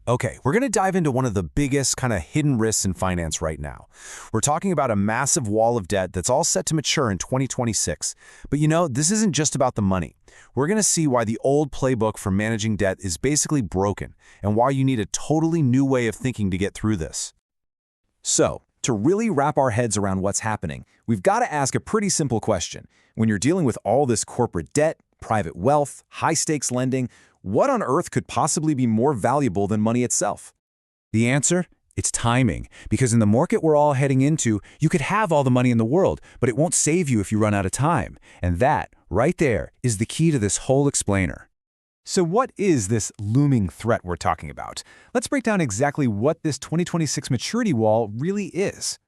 Okay, we're going to dive into one of the biggest kind of hidden risks in finance right now. We're talking about a massive wall of debt that's all set to mature in 2026. But this isn't just about the money. We're going to see why the old playbook for managing debt is basically broken and why you need a totally new way of thinking to get through this. So, to really wrap our heads around what's happening, we've got to ask a pretty simple question. When you're dealing with all this corporate debt, private wealth, high-stakes lending, what on earth could possibly be more valuable than money itself? The answer? It's timing. Because in the market we're all heading into, you could have all the money in the world, but it won't save you if you run out of time. And that, right there, is the key to this whole explainer. So what is this looming threat we're talking about? Let's break down exactly what this 2026 maturity wall really is.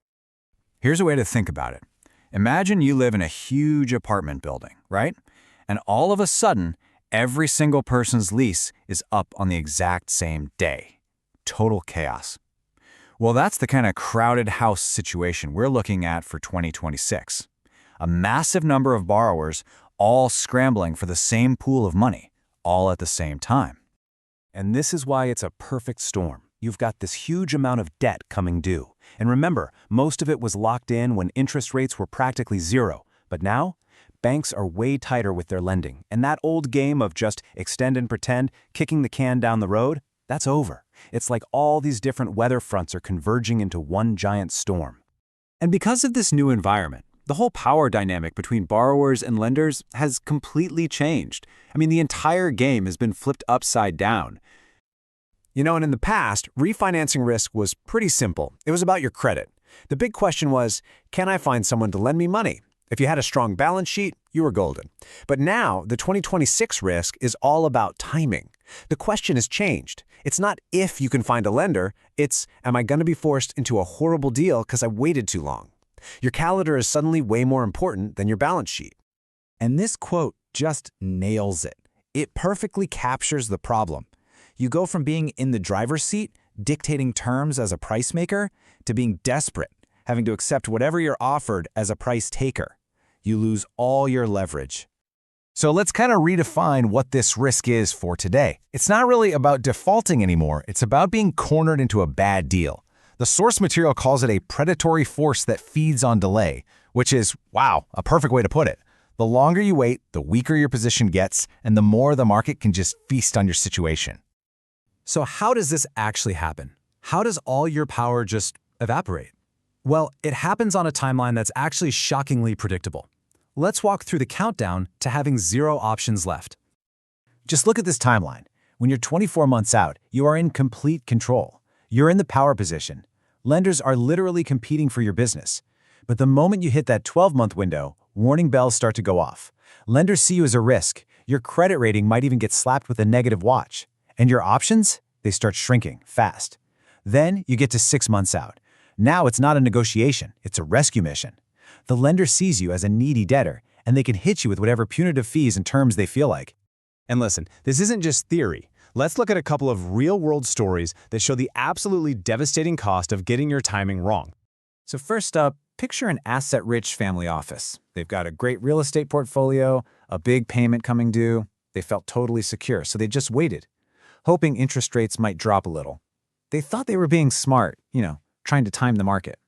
Here's a way to think about it. Imagine you live in a huge apartment building, right? And all of a sudden, every single person's lease is up on the exact same day. Total chaos. Well, that's the kind of crowded house situation we're looking at for 2026. A massive number of borrowers all scrambling for the same pool of money, all at the same time. And this is why it's a perfect storm. You've got this huge amount of debt coming due. And remember, most of it was locked in when interest rates were practically zero. But now, banks are way tighter with their lending, and that old game of just extend and pretend, kicking the can down the road, that's over. It's like all these different weather fronts are converging into one giant storm. And because of this new environment, the whole power dynamic between borrowers and lenders has completely changed. The entire game has been flipped upside down. And in the past, refinancing risk was pretty simple. It was about your credit. The big question was, can I find someone to lend me money? If you had a strong balance sheet, you were golden. But now, the 2026 risk is all about timing. The question has changed. It's not if you can find a lender, it's am I going to be forced into a horrible deal because I waited too long? Your calendar is suddenly way more important than your balance sheet. And this quote just nails it. It perfectly captures the problem. You go from being in the driver's seat, dictating terms as a price maker, to being desperate, having to accept whatever you're offered as a price taker. You lose all your leverage. So let's kind of redefine what this risk is for today. It's not really about defaulting anymore. It's about being cornered into a bad deal. The source material calls it a predatory force that feeds on delay, which is, wow, a perfect way to put it. The longer you wait, the weaker your position gets, and the more the market can just feast on your situation. So how does this actually happen? How does all your power just evaporate? Well, it happens on a timeline that's actually shockingly predictable. Let's walk through the countdown to having 0 options left. Just look at this timeline. When you're 24 months out, you are in complete control. You're in the power position. Lenders are literally competing for your business. But the moment you hit that 12-month window, warning bells start to go off. Lenders see you as a risk. Your credit rating might even get slapped with a negative watch. And your options? They start shrinking fast. Then you get to 6 months out. Now it's not a negotiation, it's a rescue mission. The lender sees you as a needy debtor, and they can hit you with whatever punitive fees and terms they feel like. And listen, this isn't just theory. Let's look at a couple of real-world stories that show the absolutely devastating cost of getting your timing wrong. So first up, picture an asset-rich family office. They've got a great real estate portfolio, a big payment coming due. They felt totally secure, so they just waited, hoping interest rates might drop a little. They thought they were being smart, trying to time the market.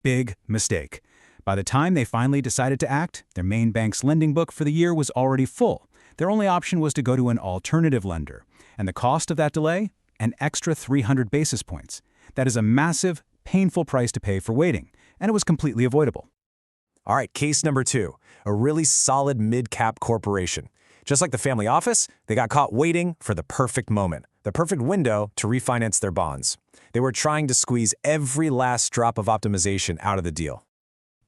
Big mistake. By the time they finally decided to act, their main bank's lending book for the year was already full. Their only option was to go to an alternative lender. And the cost of that delay? An extra 300 basis points. That is a massive, painful price to pay for waiting, and it was completely avoidable. All right, case number 2, a really solid mid-cap corporation. Just like the family office, they got caught waiting for the perfect moment, the perfect window to refinance their bonds. They were trying to squeeze every last drop of optimization out of the deal.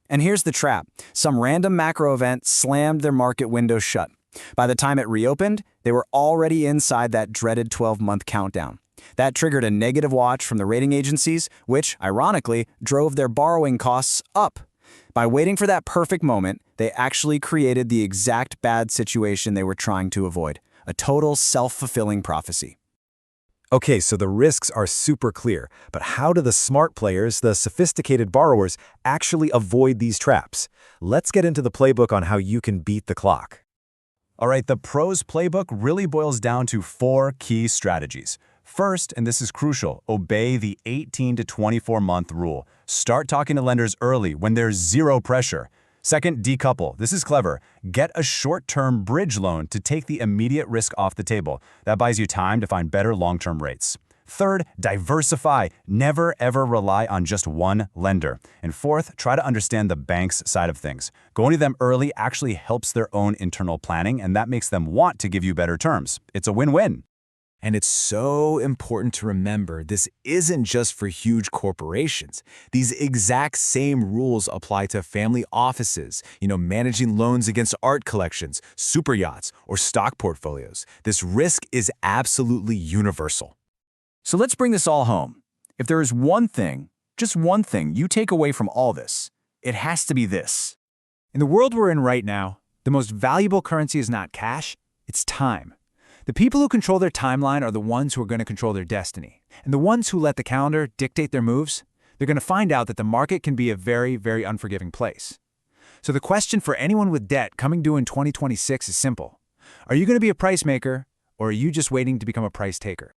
And here's the trap. Some random macro event slammed their market window shut. By the time it reopened, they were already inside that dreaded 12-month countdown. That triggered a negative watch from the rating agencies, which, ironically, drove their borrowing costs up. By waiting for that perfect moment, they actually created the exact bad situation they were trying to avoid, a total self-fulfilling prophecy. Okay, so the risks are super clear, but how do the smart players, the sophisticated borrowers, actually avoid these traps? Let's get into the playbook on how you can beat the clock. All right, the pros playbook really boils down to 4 key strategies. First, and this is crucial, obey the 18 to 24-month rule. Start talking to lenders early when there's zero pressure. Second, decouple. This is clever. Get a short-term bridge loan to take the immediate risk off the table. That buys you time to find better long-term rates. Third, diversify. Never ever rely on just one lender. And fourth, try to understand the bank's side of things. Going to them early actually helps their own internal planning, and that makes them want to give you better terms. It's a win-win. And it's so important to remember this isn't just for huge corporations. These exact same rules apply to family offices, managing loans against art collections, super yachts, or stock portfolios. This risk is absolutely universal. So let's bring this all home. If there is one thing, just one thing you take away from all this, it has to be this. In the world we're in right now, the most valuable currency is not cash, it's time. The people who control their timeline are the ones who are going to control their destiny. And the ones who let the calendar dictate their moves, they're going to find out that the market can be a very, very unforgiving place. So the question for anyone with debt coming due in 2026 is simple. Are you going to be a price maker, or are you just waiting to become a price taker?